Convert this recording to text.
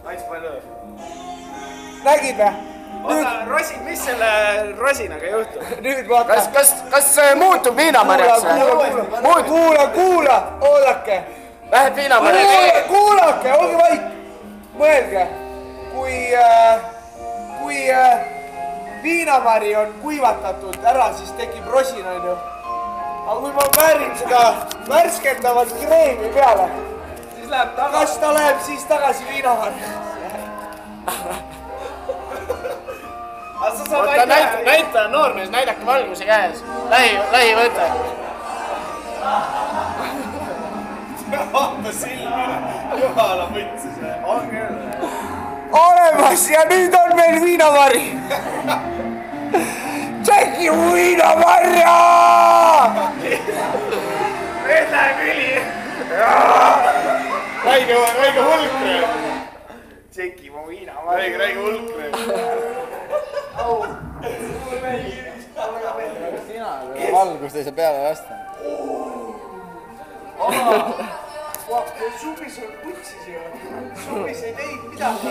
Ants palju. Nägid või? oota, rosin, mis selle rosinaga juhtub? Nüüd vaata. Kas muutub viinamarjaks või? Kuula, oodake. Läheb viinamarjaks. Kuulake, olge vait. Mõelge, kui viinamari on kuivatatud ära, siis tekib rosin, on ju. Aga kui ma väärin seda värskendavat kreemi peale, Siis läheb tagasi. kas ta läheb siis tagasi viinamarja? Aga sa saad Oota, näita noormees, näidake valguse käes. Lähi võte. vaata silma. Jumala võtsis. On küll. Olemas ja nüüd on meil viinamari. Tšeki viinamarja! Nüüd läheb üli. Räige hulk. Tšeki mu viina. Räige hulk. Valgust ei saa peale lasta. Supis on kutsis ju. Supis ei teinud midagi.